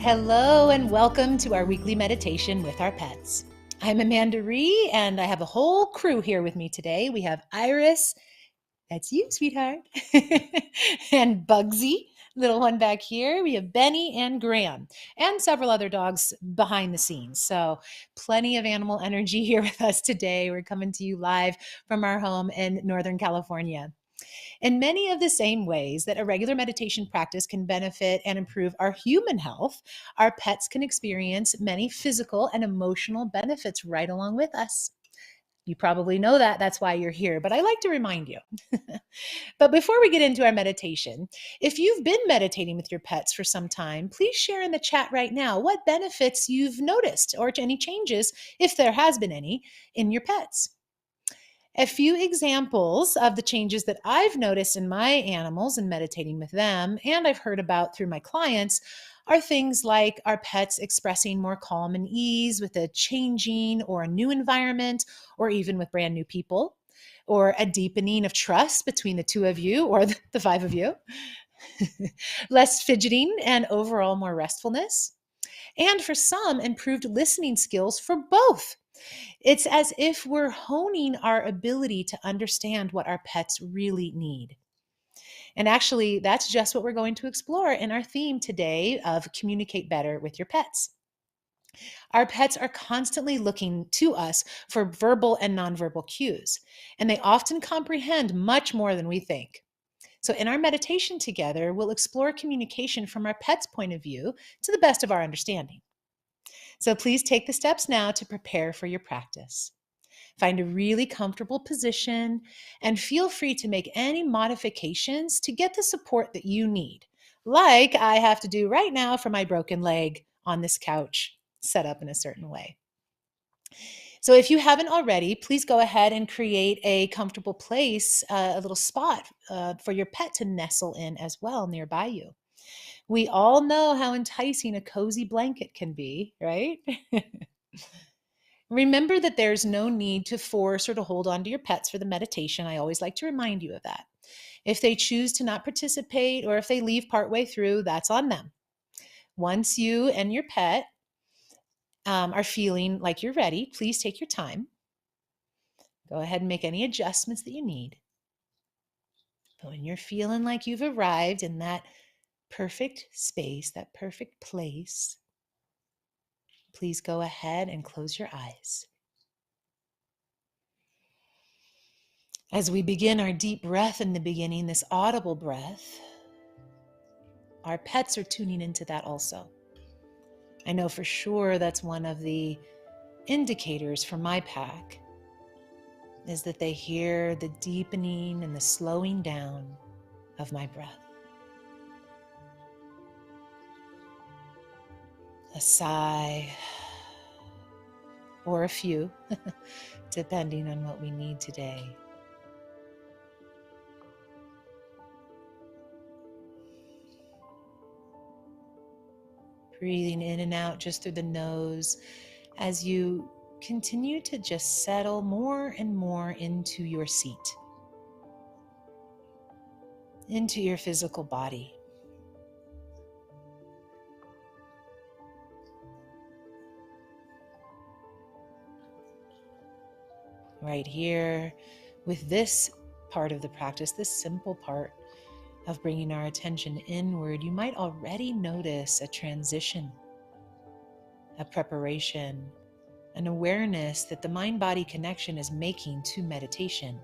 Hello and welcome to our weekly meditation with our pets. I'm Amanda Ree and I have a whole crew here with me today. We have Iris, that's you, sweetheart, and Bugsy, little one back here. We have Benny and Graham and several other dogs behind the scenes. So plenty of animal energy here with us today. We're coming to you live from our home in Northern California. In many of the same ways that a regular meditation practice can benefit and improve our human health, our pets can experience many physical and emotional benefits right along with us. You probably know that. That's why you're here. But I like to remind you. But before we get into our meditation, if you've been meditating with your pets for some time, please share in the chat right now what benefits you've noticed or any changes, if there has been any, in your pets. A few examples of the changes that I've noticed in my animals and meditating with them, and I've heard about through my clients, are things like our pets expressing more calm and ease with a changing or a new environment, or even with brand new people, or a deepening of trust between the two of you or the five of you, less fidgeting, and overall more restfulness. And for some, improved listening skills for both. It's as if we're honing our ability to understand what our pets really need. And actually, that's just what we're going to explore in our theme today of Communicate Better with Your Pets. Our pets are constantly looking to us for verbal and nonverbal cues, and they often comprehend much more than we think. So, in our meditation together, we'll explore communication from our pet's point of view to the best of our understanding. So, please take the steps now to prepare for your practice. Find a really comfortable position and feel free to make any modifications to get the support that you need, like I have to do right now for my broken leg on this couch set up in a certain way. So if you haven't already, please go ahead and create a comfortable place, a little spot for your pet to nestle in as well nearby you. We all know how enticing a cozy blanket can be, right? Remember that there's no need to force or to hold on to your pets for the meditation. I always like to remind you of that. If they choose to not participate or if they leave partway through, that's on them. Once you and your pet are feeling like you're ready, please take your time. Go ahead and make any adjustments that you need. But when you're feeling like you've arrived in that perfect space, that perfect place, please go ahead and close your eyes. As we begin our deep breath in the beginning, this audible breath, our pets are tuning into that also. I know for sure that's one of the indicators for my pack, is that they hear the deepening and the slowing down of my breath. A sigh, or a few, depending on what we need today. Breathing in and out just through the nose as you continue to just settle more and more into your seat, into your physical body. Right here, with this part of the practice, this simple part of bringing our attention inward, you might already notice a transition, a preparation, an awareness that the mind-body connection is making to meditation.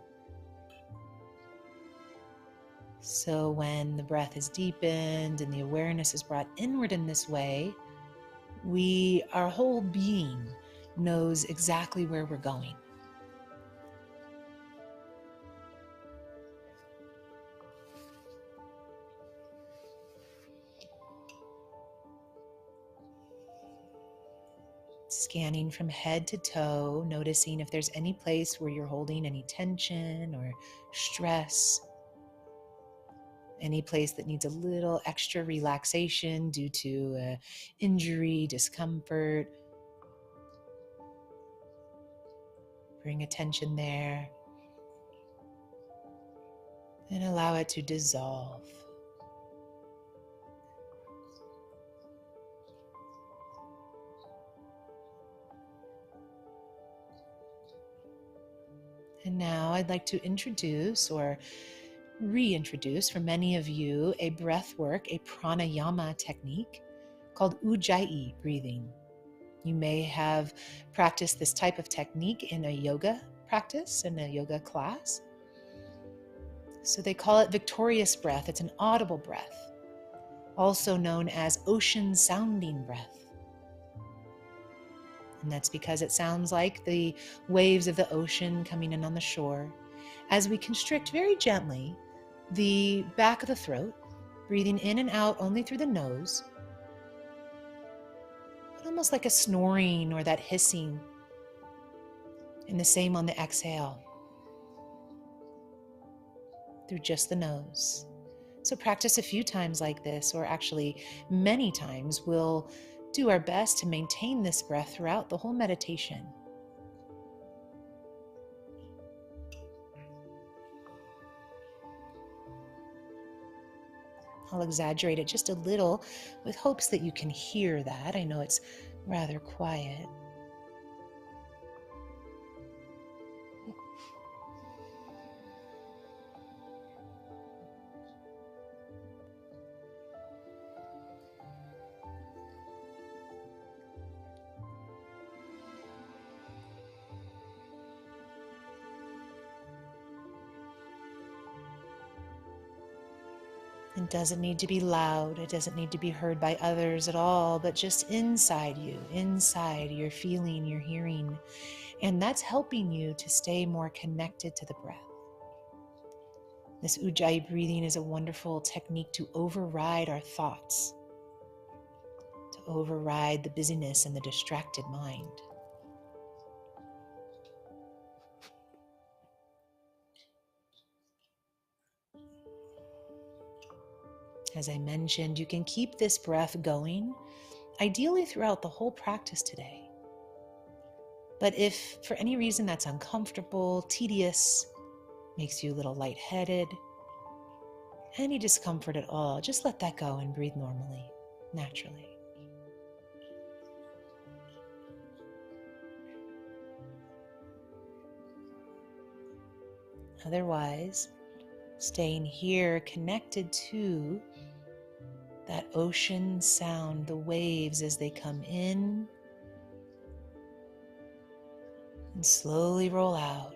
So when the breath is deepened and the awareness is brought inward in this way, our whole being knows exactly where we're going. Scanning from head to toe, noticing if there's any place where you're holding any tension or stress, any place that needs a little extra relaxation due to injury, discomfort. Bring attention there and allow it to dissolve. And now I'd like to introduce or reintroduce for many of you a breath work, a pranayama technique called Ujjayi breathing. You may have practiced this type of technique in a yoga practice, in a yoga class. So they call it victorious breath. It's an audible breath, also known as ocean sounding breath. And that's because it sounds like the waves of the ocean coming in on the shore as we constrict very gently the back of the throat, breathing in and out only through the nose, but almost like a snoring or that hissing. And the same on the exhale, through just the nose. So practice a few times like this, or actually many times. We'll do our best to maintain this breath throughout the whole meditation. I'll exaggerate it just a little with hopes that you can hear that. I know it's rather quiet. It doesn't need to be loud. It doesn't need to be heard by others at all, but just inside you, inside you're feeling, you're hearing. And that's helping you to stay more connected to the breath. This Ujjayi breathing is a wonderful technique to override our thoughts, to override the busyness and the distracted mind. As I mentioned, you can keep this breath going, ideally throughout the whole practice today. But if for any reason that's uncomfortable, tedious, makes you a little lightheaded, any discomfort at all, just let that go and breathe normally, naturally. Otherwise, staying here connected to that ocean sound, the waves as they come in and slowly roll out.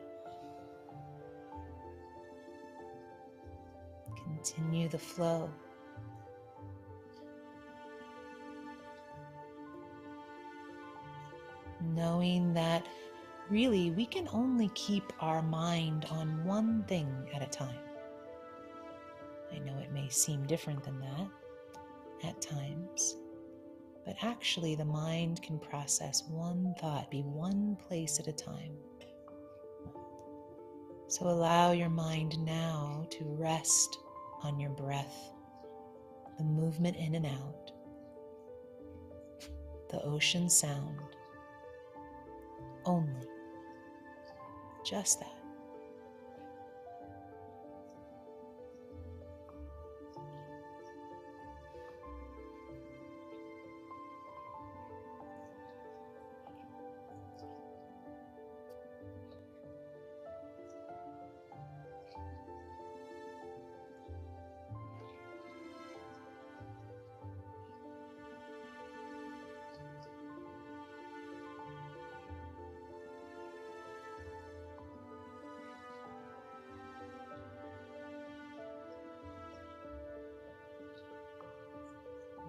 Continue the flow. Knowing that really we can only keep our mind on one thing at a time. I know it may seem different than that at times, but actually the mind can process one thought, be one place at a time. So allow your mind now to rest on your breath, the movement in and out, the ocean sound, only, just that.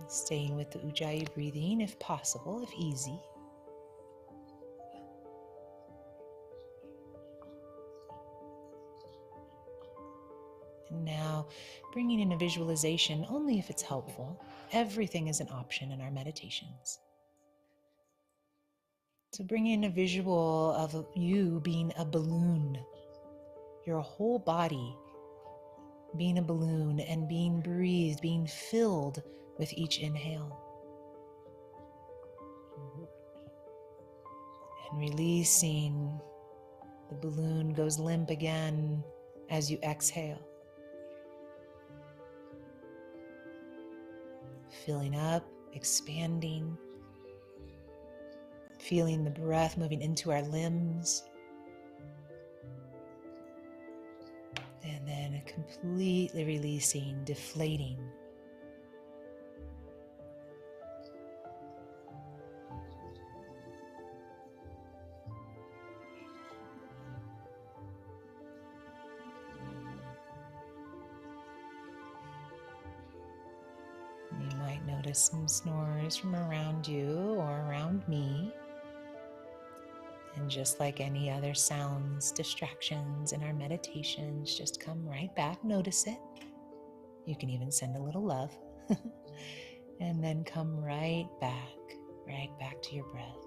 Staying with the Ujjayi breathing if possible, if easy. And now bringing in a visualization only if it's helpful. Everything is an option in our meditations. So bring in a visual of you being a balloon, your whole body being a balloon and being breathed, being filled with each inhale. And releasing, the balloon goes limp again as you exhale. Filling up, expanding, feeling the breath moving into our limbs, completely releasing, deflating. You might notice some snores from around you or around me. And just like any other sounds, distractions in our meditations, just come right back, notice it. You can even send a little love. And then come right back to your breath.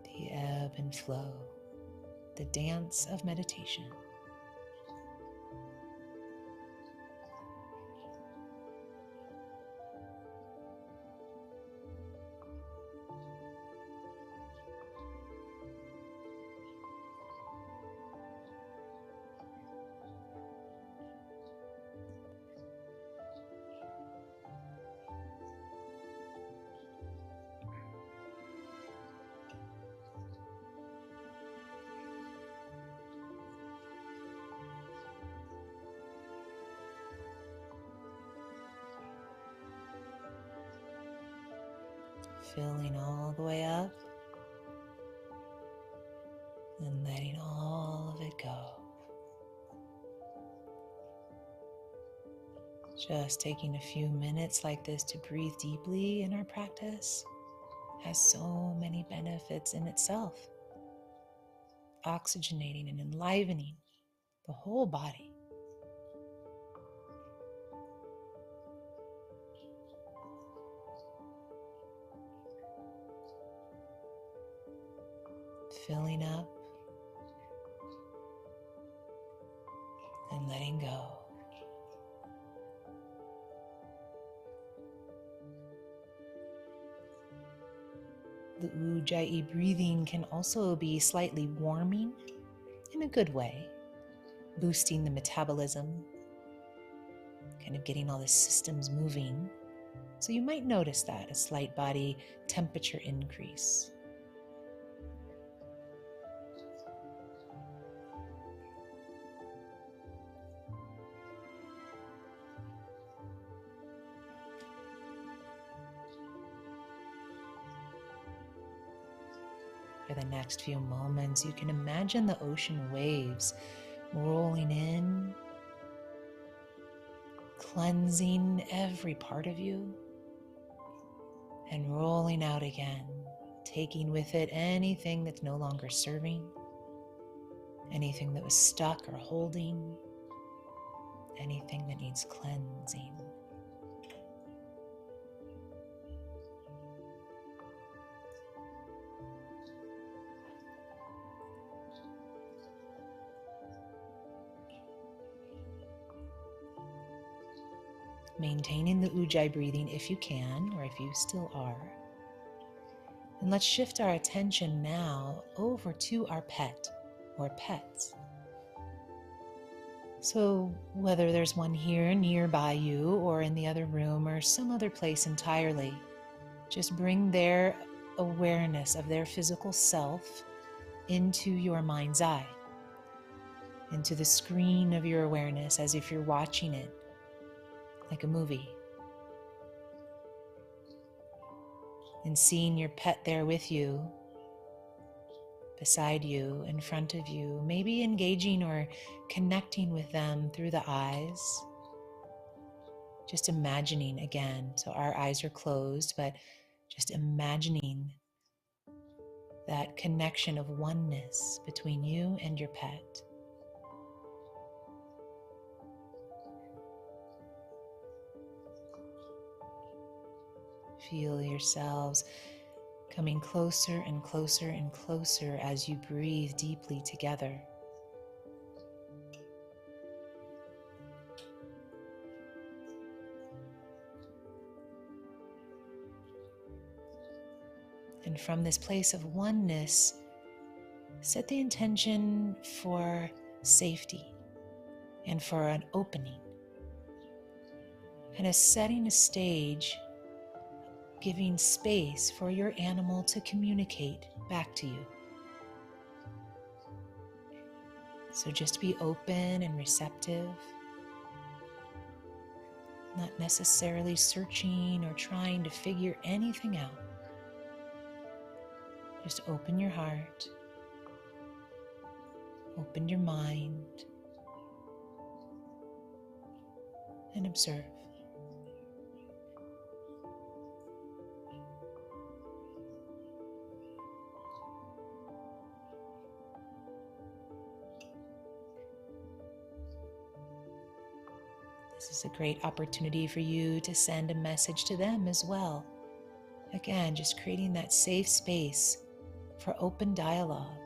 The ebb and flow, the dance of meditation. Filling all the way up and letting all of it go. Just taking a few minutes like this to breathe deeply in our practice has so many benefits in itself. Oxygenating and enlivening the whole body. Filling up and letting go. The Ujjayi breathing can also be slightly warming in a good way, boosting the metabolism, kind of getting all the systems moving. So you might notice that, a slight body temperature increase. For the next few moments, you can imagine the ocean waves rolling in, cleansing every part of you, and rolling out again, taking with it anything that's no longer serving, anything that was stuck or holding, anything that needs cleansing. Maintaining the Ujjayi breathing if you can, or if you still are. And let's shift our attention now over to our pet or pets. So whether there's one here nearby you or in the other room or some other place entirely, just bring their awareness of their physical self into your mind's eye, into the screen of your awareness as if you're watching it like a movie. And seeing your pet there with you, beside you, in front of you, maybe engaging or connecting with them through the eyes. Just imagining again, so our eyes are closed, but just imagining that connection of oneness between you and your pet. Feel yourselves coming closer and closer and closer as you breathe deeply together. And from this place of oneness, set the intention for safety and for an opening. Kind of setting a stage, giving space for your animal to communicate back to you. So just be open and receptive, not necessarily searching or trying to figure anything out. Just open your heart, open your mind, and observe. This is a great opportunity for you to send a message to them as well. Again, just creating that safe space for open dialogue.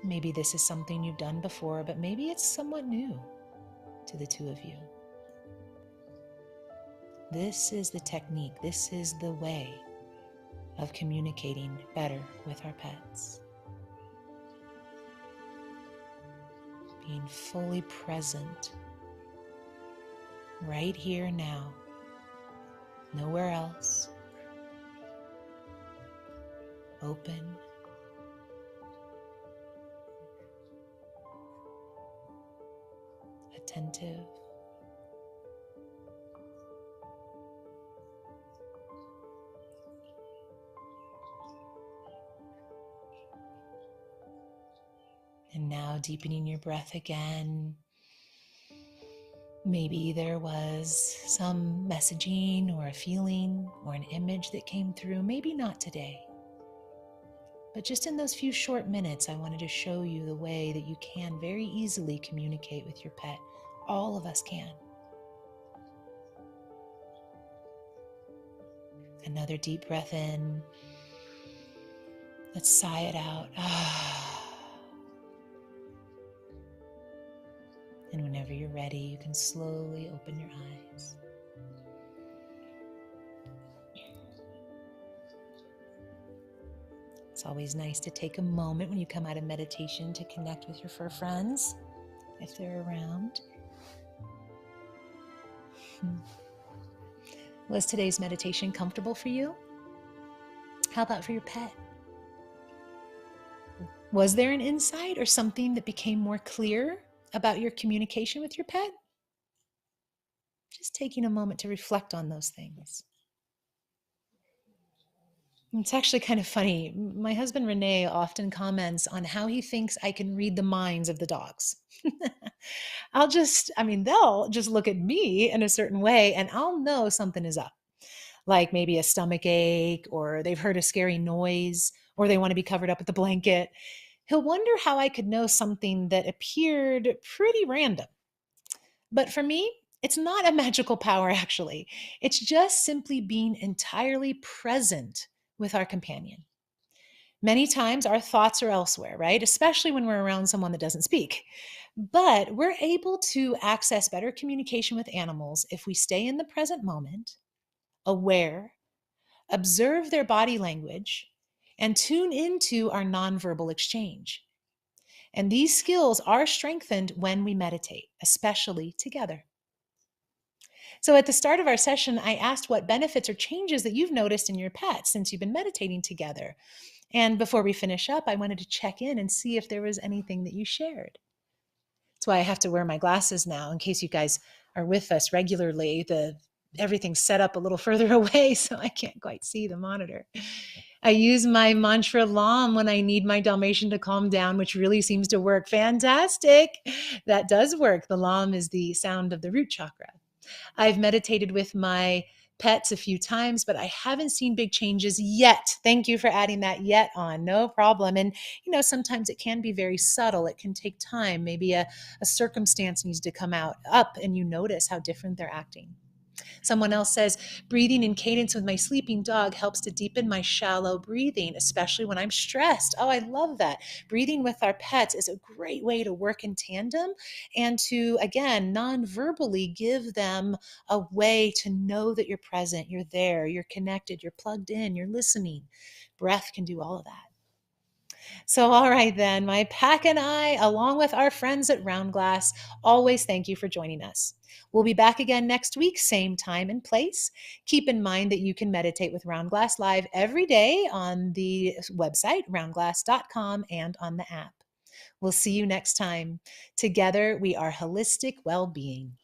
Maybe this is something you've done before, but maybe it's somewhat new to the two of you. This is the technique, this is the way of communicating better with our pets. Being fully present, right here now, nowhere else. Open, attentive. And now deepening your breath again. Maybe there was some messaging or a feeling or an image that came through. Maybe not today. But just in those few short minutes, I wanted to show you the way that you can very easily communicate with your pet. All of us can. Another deep breath in. Let's sigh it out. And whenever you're ready, you can slowly open your eyes. It's always nice to take a moment when you come out of meditation to connect with your fur friends, if they're around. Was today's meditation comfortable for you? How about for your pet? Was there an insight or something that became more clear about your communication with your pet? Just taking a moment to reflect on those things. It's actually kind of funny. My husband, Renee, often comments on how he thinks I can read the minds of the dogs. They'll just look at me in a certain way and I'll know something is up. Like maybe a stomach ache, or they've heard a scary noise, or they want to be covered up with a blanket. He'll wonder how I could know something that appeared pretty random. But for me, it's not a magical power, actually. It's just simply being entirely present with our companion. Many times our thoughts are elsewhere, right? Especially when we're around someone that doesn't speak. But we're able to access better communication with animals if we stay in the present moment, aware, observe their body language, and tune into our nonverbal exchange. And these skills are strengthened when we meditate, especially together. So at the start of our session, I asked what benefits or changes that you've noticed in your pet since you've been meditating together. And before we finish up, I wanted to check in and see if there was anything that you shared. That's why I have to wear my glasses now in case you guys are with us regularly. Everything's set up a little further away, so I can't quite see the monitor. I use my mantra LAM when I need my Dalmatian to calm down, which really seems to work. Fantastic. That does work. The LAM is the sound of the root chakra. I've meditated with my pets a few times, but I haven't seen big changes yet. Thank you for adding that yet on. No problem. And, sometimes it can be very subtle. It can take time. Maybe a circumstance needs to come up and you notice how different they're acting. Someone else says, breathing in cadence with my sleeping dog helps to deepen my shallow breathing, especially when I'm stressed. Oh, I love that. Breathing with our pets is a great way to work in tandem and to, again, non-verbally give them a way to know that you're present, you're there, you're connected, you're plugged in, you're listening. Breath can do all of that. So, all right, then, my pack and I, along with our friends at Roundglass, always thank you for joining us. We'll be back again next week, same time and place. Keep in mind that you can meditate with Roundglass live every day on the website, roundglass.com, and on the app. We'll see you next time. Together, we are holistic well being.